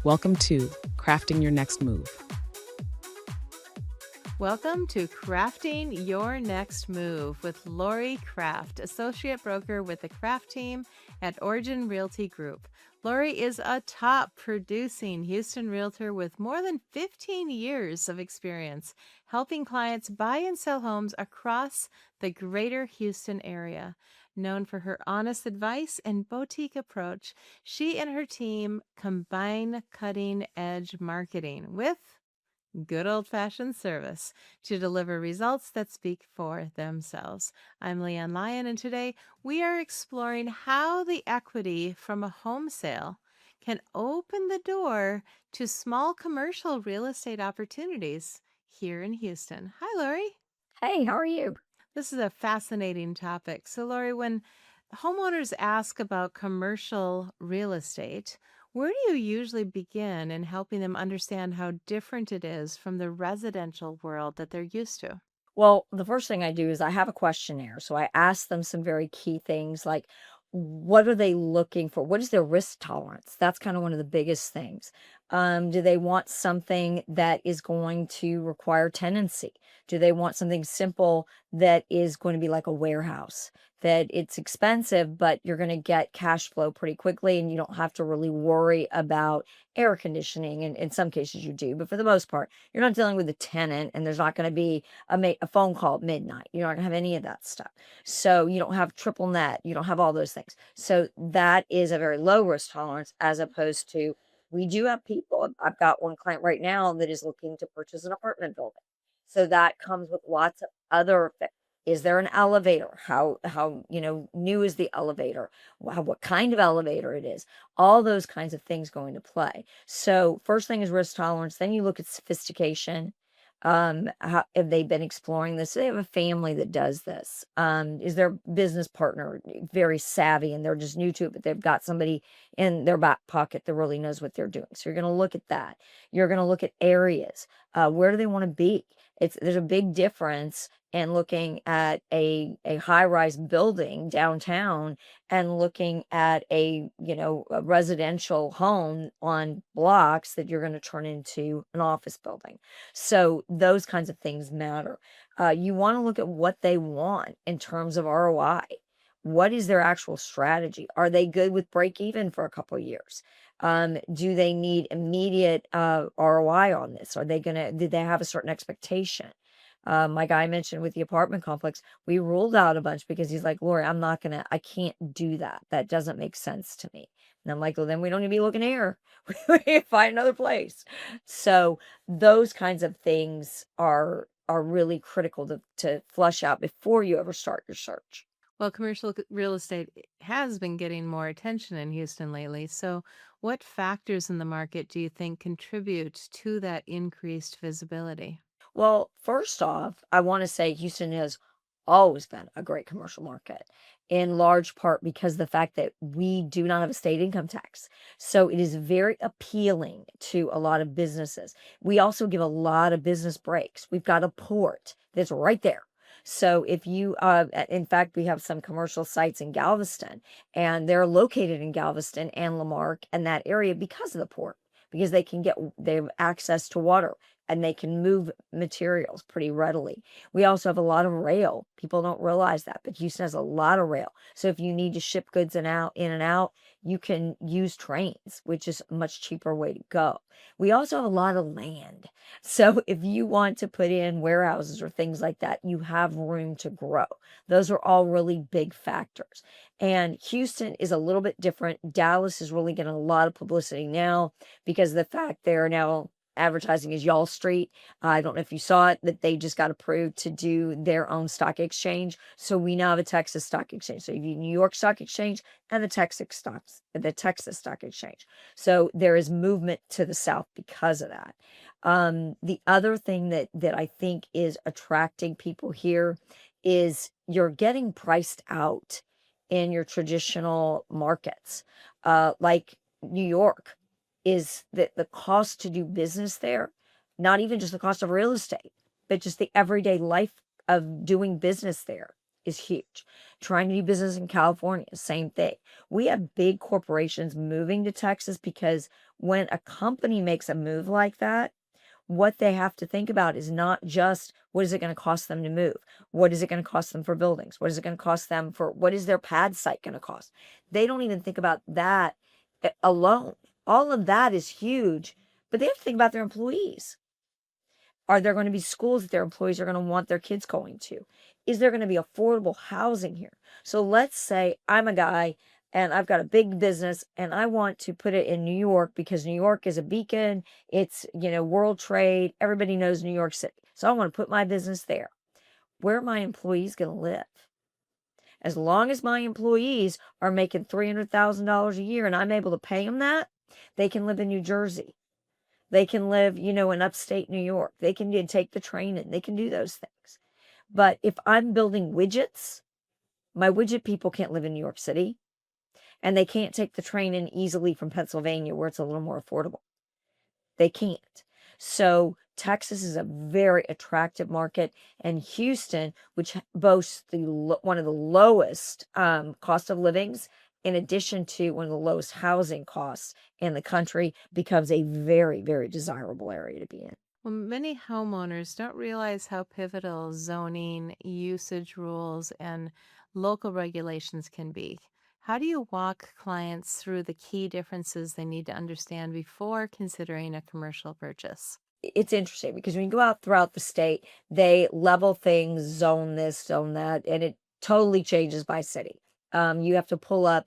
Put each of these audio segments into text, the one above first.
Welcome to Crafting Your Next Move. Welcome to Crafting Your Next Move with Lori Kraft, Associate Broker with the Kraft team at Origin Realty Group. Lori is a top producing Houston realtor with more than 15 years of experience helping clients buy and sell homes across the greater Houston area. Known for her honest advice and boutique approach, she and her team combine cutting edge marketing with good old-fashioned service to deliver results that speak for themselves. I'm Leanne Lyon, and today we are exploring how the equity from a home sale can open the door to small commercial real estate opportunities here in Houston. Hi, Lori. Hey, how are you? This is a fascinating topic. So, Lori, when homeowners ask about commercial real estate, where do you usually begin in helping them understand how different it is from the residential world that they're used to? Well, the first thing I do is I have a questionnaire. So I ask them some very key things like, what are they looking for? What is their risk tolerance? That's kind of one of the biggest things. Do they want something that is going to require tenancy? Do they want something simple that is going to be like a warehouse? That it's expensive, but you're going to get cash flow pretty quickly and you don't have to really worry about air conditioning. And in some cases you do, but for the most part, you're not dealing with a tenant and there's not going to be a phone call at midnight. You're not gonna have any of that stuff. So you don't have triple net. You don't have all those things. So that is a very low risk tolerance as opposed to we do have people. I've got one client right now that is looking to purchase an apartment building. So that comes with lots of other things. Is there an elevator? How new is the elevator? What kind of elevator it is? All those kinds of things go into play. So first thing is risk tolerance. Then you look at sophistication. How have they been exploring this? They have a family that does this. Is their business partner very savvy and they're just new to it, but they've got somebody in their back pocket that really knows what they're doing. So you're going to look at that. You're going to look at areas. Where do they want to be? There's a big difference in looking at a high-rise building downtown and looking at a residential home on blocks that you're going to turn into an office building. So those kinds of things matter. You want to look at what they want in terms of ROI. What is their actual strategy? Are they good with break even for a couple of years? Do they need immediate ROI on this? Did they have a certain expectation? My guy mentioned with the apartment complex, we ruled out a bunch because he's like, Lori, I can't do that. That doesn't make sense to me. And I'm like, well, then we don't need to be looking here. We need to find another place. So those kinds of things are really critical to flush out before you ever start your search. Well, commercial real estate has been getting more attention in Houston lately. So, what factors in the market do you think contribute to that increased visibility? Well, first off, I want to say Houston has always been a great commercial market, in large part because of the fact that we do not have a state income tax. So it is very appealing to a lot of businesses. We also give a lot of business breaks. We've got a port that's right there. So if in fact, we have some commercial sites in Galveston, and they're located in Galveston and Lamarck and that area because of the port, because they have access to water and they can move materials pretty readily. We also have a lot of rail. People don't realize that, but Houston has a lot of rail. So if you need to ship goods in and out, you can use trains, which is a much cheaper way to go. We also have a lot of land. So if you want to put in warehouses or things like that, you have room to grow. Those are all really big factors. And Houston is a little bit different. Dallas is really getting a lot of publicity now because of the fact they're now advertising as Y'all Street. I don't know if you saw it, that they just got approved to do their own stock exchange. So we now have a Texas stock exchange. So you have New York Stock Exchange and the Texas Stock Exchange. So there is movement to the south because of that. The other thing that I think is attracting people here is you're getting priced out in your traditional markets, like New York. Is that the cost to do business there, not even just the cost of real estate, but just the everyday life of doing business there is huge. Trying to do business in California, same thing. We have big corporations moving to Texas because when a company makes a move like that, what they have to think about is not just what is it going to cost them to move? What is it going to cost them for buildings? What is it going to cost them for what is their pad site going to cost? They don't even think about that alone. All of that is huge, but they have to think about their employees. Are there going to be schools that their employees are going to want their kids going to? Is there going to be affordable housing here? So let's say I'm a guy and I've got a big business and I want to put it in New York because New York is a beacon. It's, world trade. Everybody knows New York City. So I want to put my business there. Where are my employees going to live? As long as my employees are making $300,000 a year and I'm able to pay them that, they can live in New Jersey. They can live, in upstate New York. They can take the train in. They can do those things. But if I'm building widgets, my widget people can't live in New York City. And they can't take the train in easily from Pennsylvania where it's a little more affordable. They can't. So Texas is a very attractive market. And Houston, which boasts one of the lowest cost of livings, in addition to one of the lowest housing costs in the country, becomes a very, very desirable area to be in. Well, many homeowners don't realize how pivotal zoning, usage rules, and local regulations can be. How do you walk clients through the key differences they need to understand before considering a commercial purchase? It's interesting because when you go out throughout the state, they level things, zone this, zone that, and it totally changes by city. You have to go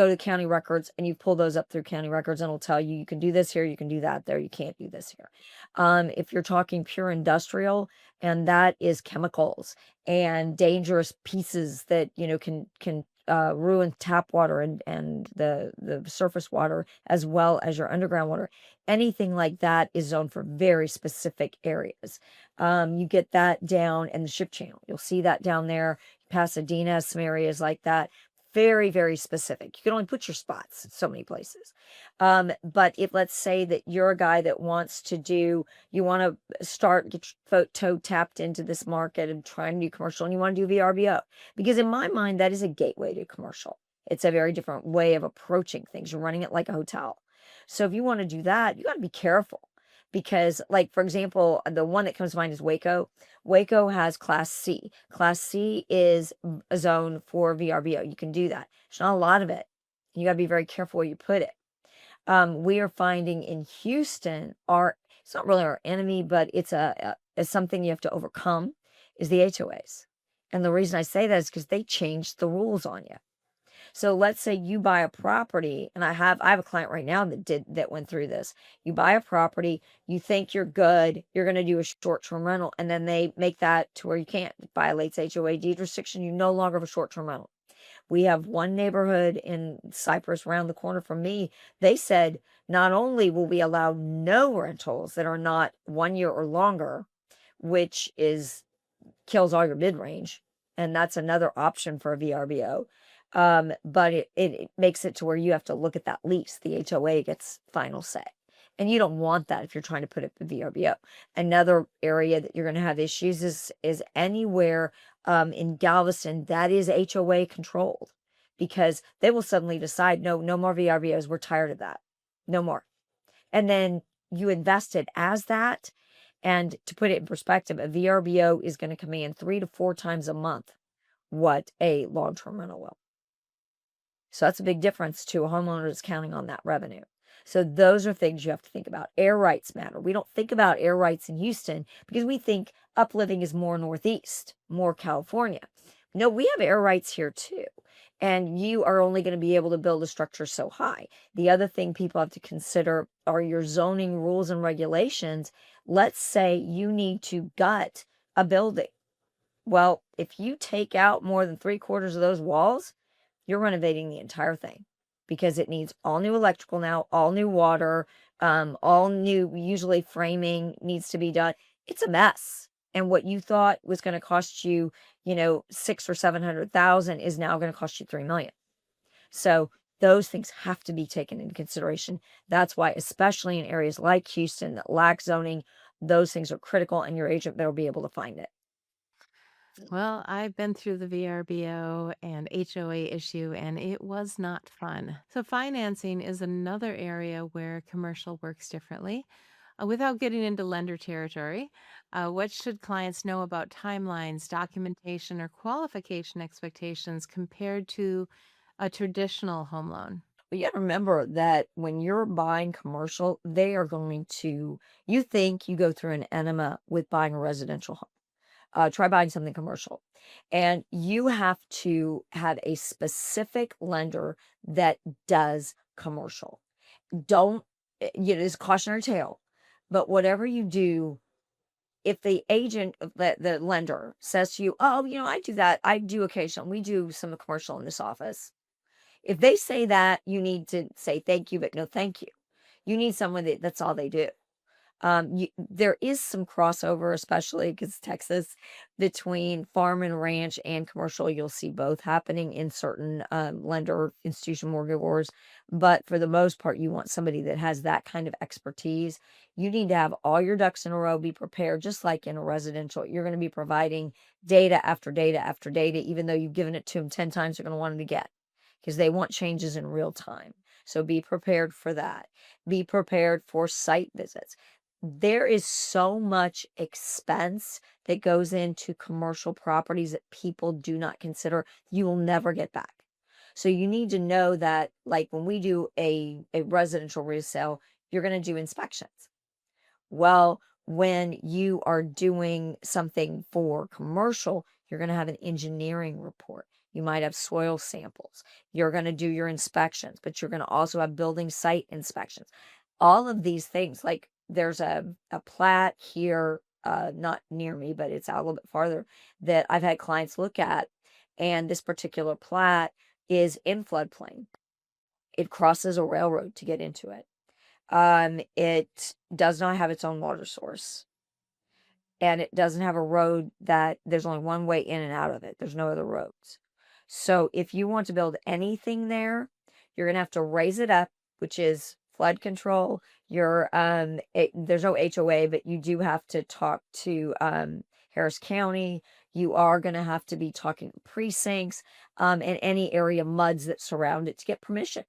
to the county records and you pull those up through county records and it'll tell you, you can do this here, you can do that there, you can't do this here. If you're talking pure industrial, and that is chemicals and dangerous pieces that, can ruin tap water and the surface water as well as your underground water. Anything like that is zoned for very specific areas. You get that down in the ship channel. You'll see that down there. Pasadena, some areas like that. Very, very specific. You can only put your spots in so many places. But if let's say that you're a guy that you want to get your toe tapped into this market and try and do commercial, and you want to do VRBO, because in my mind, that is a gateway to commercial. It's a very different way of approaching things. You're running it like a hotel. So if you want to do that, you got to be careful because, like, for example, the one that comes to mind is Waco. Waco has Class C. Class C is a zone for VRBO. You can do that. There's not a lot of it. You got to be very careful where you put it. We are finding in Houston, it's not really our enemy, but it's something you have to overcome, is the HOAs. And the reason I say that is because they changed the rules on you. So let's say you buy a property, and I have a client right now that went through this. You buy a property, you think you're good, you're going to do a short-term rental, and then they make that to where you can't. It violates HOA deed restriction. You no longer have a short-term rental. We have one neighborhood in Cypress around the corner from me. They said not only will we allow no rentals that are not 1 year or longer, which kills all your mid-range, and that's another option for a VRBO. But it makes it to where you have to look at that lease. The HOA gets final say. And you don't want that if you're trying to put up a VRBO. Another area that you're going to have issues is anywhere in Galveston that is HOA controlled, because they will suddenly decide, no more VRBOs. We're tired of that. No more. And then you invested as that. And to put it in perspective, a VRBO is going to command 3 to 4 times a month what a long-term rental will. So that's a big difference to a homeowner that's counting on that revenue. So those are things you have to think about. Air rights matter. We don't think about air rights in Houston because we think upliving is more Northeast, more California. No, we have air rights here too. And you are only going to be able to build a structure so high. The other thing people have to consider are your zoning rules and regulations. Let's say you need to gut a building. Well, if you take out more than 3/4 of those walls, you're renovating the entire thing because it needs all new electrical now, all new water, all new, usually framing needs to be done. It's a mess. And what you thought was going to cost you, $600,000 or $700,000 is now going to cost you $3 million. So those things have to be taken into consideration. That's why, especially in areas like Houston that lack zoning, those things are critical, and your agent better be able to find it. Well, I've been through the VRBO and HOA issue, and it was not fun. So, financing is another area where commercial works differently. Without getting into lender territory, what should clients know about timelines, documentation, or qualification expectations compared to a traditional home loan? But you gotta remember that when you're buying commercial, they are going to, you think you go through an enema with buying a residential home. Try buying something commercial. And you have to have a specific lender that does commercial. Don't, it's cautionary tale. But whatever you do, if the agent of the lender says to you, oh, I do that. I do occasional. We do some commercial in this office. If they say that, you need to say thank you, but no thank you. You need someone that's all they do. There is some crossover, especially because Texas, between farm and ranch and commercial. You'll see both happening in certain lender institution mortgagors. But for the most part, you want somebody that has that kind of expertise. You need to have all your ducks in a row, be prepared, just like in a residential. You're going to be providing data after data after data, even though you've given it to them 10 times, they're going to want them to get because they want changes in real time. So be prepared for that. Be prepared for site visits. There is so much expense that goes into commercial properties that people do not consider you will never get back. So you need to know that, like when we do a residential resale, you're going to do inspections. Well, when you are doing something for commercial, you're going to have an engineering report. You might have soil samples. You're going to do your inspections, but you're going to also have building site inspections. All of these things, like there's a plat here, not near me, but it's out a little bit farther, that I've had clients look at. And this particular plat is in floodplain. It crosses a railroad to get into it. It does not have its own water source, and it doesn't have a road that there's only one way in and out of it. There's no other roads. So if you want to build anything there, you're gonna have to raise it up, which is flood control. There's no HOA, but you do have to talk to Harris County. You are gonna have to be talking to precincts and any area muds that surround it to get permission.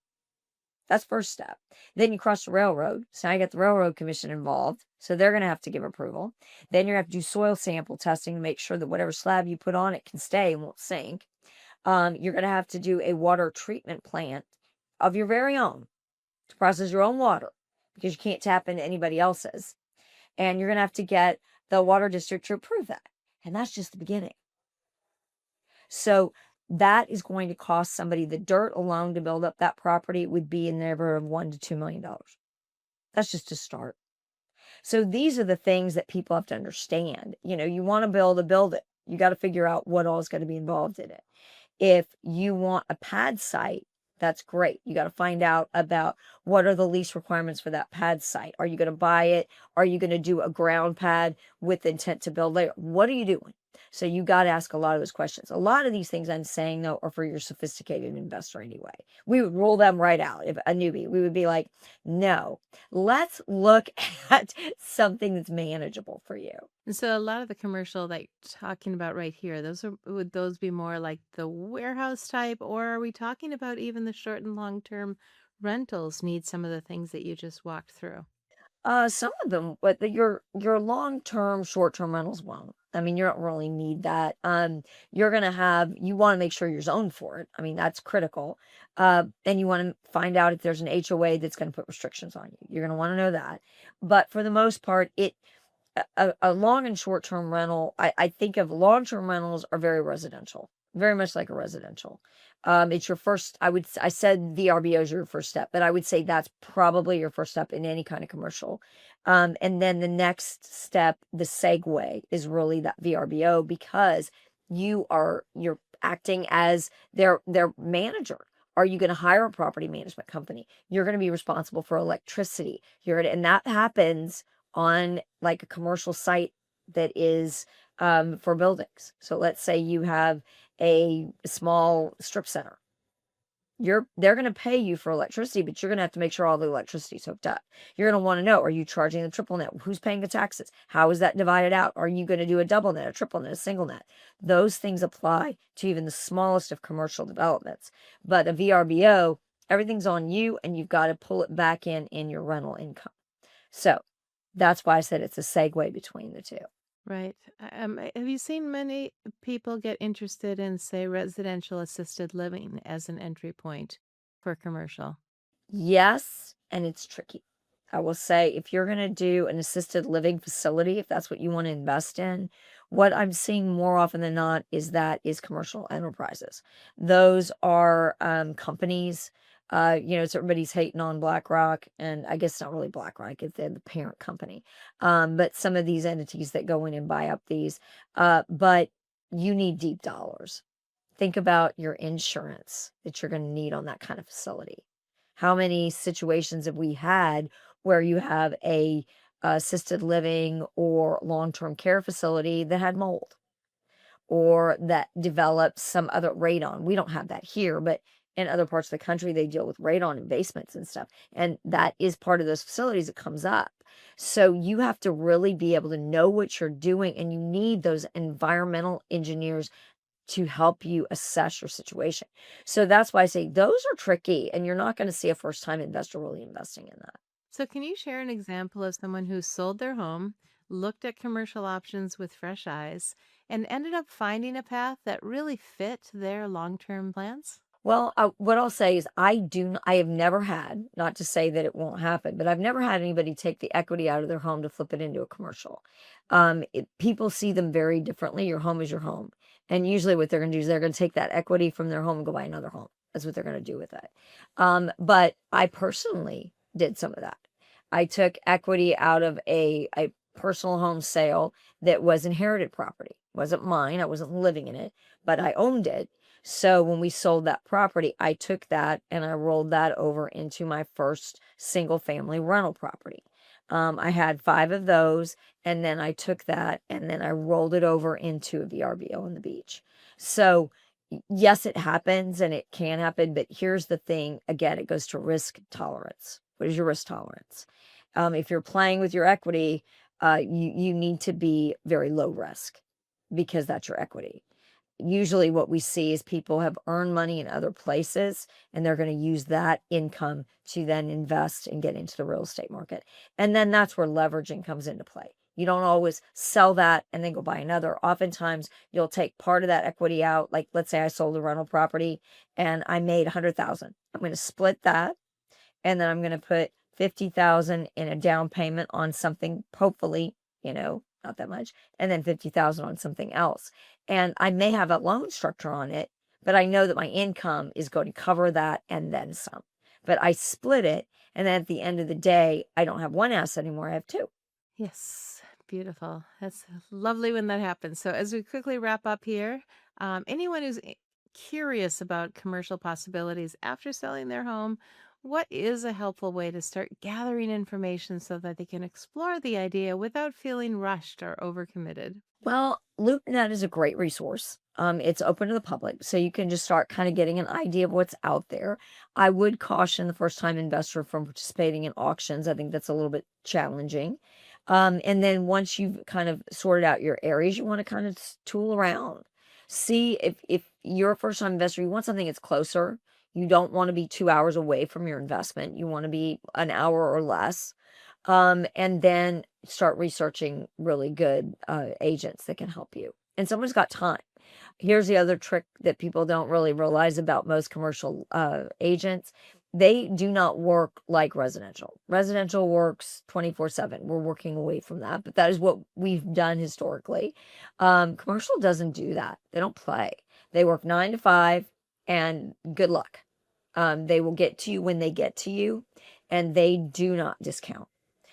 That's first step. Then you cross the railroad. So now you get the railroad commission involved. So they're going to have to give approval. Then you're going to have to do soil sample testing to make sure that whatever slab you put on it can stay and won't sink. You're going to have to do a water treatment plant of your very own to process your own water because you can't tap into anybody else's. And you're going to have to get the water district to approve that. And that's just the beginning. So that is going to cost somebody, the dirt alone to build up that property would be in the neighborhood of $1 to $2 million. That's just to start. So these are the things that people have to understand. You want to build it. You got to figure out what all is going to be involved in it. If you want a pad site, that's great. You got to find out about what are the lease requirements for that pad site. Are you going to buy it? Are you going to do a ground pad with intent to build later? What are you doing? So you got to ask a lot of those questions. A lot of these things I'm saying, though, are for your sophisticated investor anyway. We would rule them right out. If a newbie, we would be like, no, let's look at something that's manageable for you. And so a lot of the commercial that you're talking about right here, would those be more like the warehouse type, or are we talking about even the short and long-term rentals need some of the things that you just walked through? Some of them, but your long-term, short-term rentals won't. I mean, you don't really need that. You want to make sure you're zoned for it. I mean, that's critical. And you want to find out if there's an HOA that's going to put restrictions on you. You're going to want to know that. But for the most part, a long and short-term rental, I think of long-term rentals are very residential, very much like a residential. It's your first, I said VRBO is your first step, but I would say that's probably your first step in any kind of commercial. And then the next step, the segue is really that VRBO because you're acting as their manager. Are you going to hire a property management company? You're going to be responsible for electricity. And that happens on like a commercial site that is for buildings. So let's say you have a small strip center. they're going to pay you for electricity, but you're going to have to make sure all the electricity's hooked up. You're going to want to know, are you charging the triple net? Who's paying the taxes? How is that divided out? Are you going to do a double net, a triple net, a single net? Those things apply to even the smallest of commercial developments. But a VRBO, everything's on you, and you've got to pull it back in your rental income. So that's why I said it's a segue between the two. Right. Have you seen many people get interested in, say, residential assisted living as an entry point for commercial? Yes, and it's tricky. I will say, if you're going to do an assisted living facility, if that's what you want to invest in, what I'm seeing more often than not is commercial enterprises. Those are companies. So everybody's hating on BlackRock, and I guess not really BlackRock, it's the parent company. But some of these entities that go in and buy up these. But you need deep dollars. Think about your insurance that you're going to need on that kind of facility. How many situations have we had where you have a assisted living or long-term care facility that had mold or that developed some other radon? We don't have that here, but in other parts of the country, they deal with radon in basements and stuff. And that is part of those facilities that comes up. So you have to really be able to know what you're doing, and you need those environmental engineers to help you assess your situation. So that's why I say those are tricky, and you're not going to see a first-time investor really investing in that. So, can you share an example of someone who sold their home, looked at commercial options with fresh eyes, and ended up finding a path that really fit their long term plans? Well, what I'll say is I have never had, not to say that it won't happen, but I've never had anybody take the equity out of their home to flip it into a commercial. People see them very differently. Your home is your home. And usually what they're going to do is they're going to take that equity from their home and go buy another home. That's what they're going to do with it. But I personally did some of that. I took equity out of a personal home sale that was inherited property. It wasn't mine. I wasn't living in it, but I owned it. So when we sold that property, I took that and I rolled that over into my first single family rental property. I had 5 of those, and then I took that and then I rolled it over into a VRBO on the beach. So yes, it happens and it can happen, but here's the thing. Again, it goes to risk tolerance. What is your risk tolerance? If you're playing with your equity, you need to be very low risk because that's your equity. Usually what we see is people have earned money in other places, and they're going to use that income to then invest and get into the real estate market. And then that's where leveraging comes into play. You don't always sell that and then go buy another. Oftentimes you'll take part of that equity out. Like, let's say I sold a rental property and I made 100,000. I'm going to split that, and then I'm going to put 50,000 in a down payment on something, hopefully, not that much, and then 50,000 on something else. And I may have a loan structure on it, but I know that my income is going to cover that and then some. But I split it, and then at the end of the day, I don't have one asset anymore, I have 2. Yes, beautiful. That's lovely when that happens. So, as we quickly wrap up here, anyone who's curious about commercial possibilities after selling their home, what is a helpful way to start gathering information so that they can explore the idea without feeling rushed or overcommitted? Well, LoopNet is a great resource. It's open to the public, so you can just start kind of getting an idea of what's out there. I would caution the first-time investor from participating in auctions. I think that's a little bit challenging. And then once you've kind of sorted out your areas, you want to kind of tool around. See if you're a first-time investor, you want something that's closer. You don't want to be 2 hours away from your investment. You want to be an hour or less. And then start researching really good agents that can help you. And someone's got time. Here's the other trick that people don't really realize about most commercial agents. They do not work like residential. Residential works 24/7. We're working away from that, but that is what we've done historically. Commercial doesn't do that. They don't play. They work 9 to 5, and good luck. They will get to you when they get to you, and they do not discount.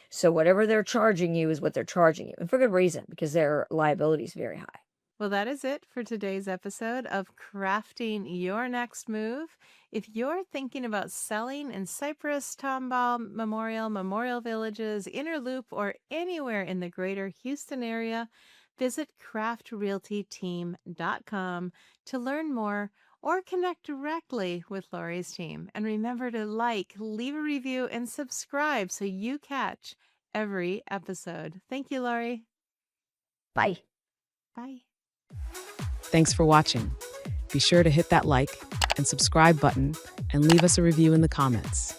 So whatever they're charging you is what they're charging you, and for good reason, because their liability is very high. Well, that is it for today's episode of Crafting Your Next Move. If you're thinking about selling in Cypress, Tomball, Memorial Villages, Inner Loop, or anywhere in the greater Houston area, visit craftrealtyteam.com to learn more or connect directly with Lori's team. And remember to like, leave a review, and subscribe so you catch every episode. Thank you, Lori. Bye. Bye. Thanks for watching. Be sure to hit that like and subscribe button and leave us a review in the comments.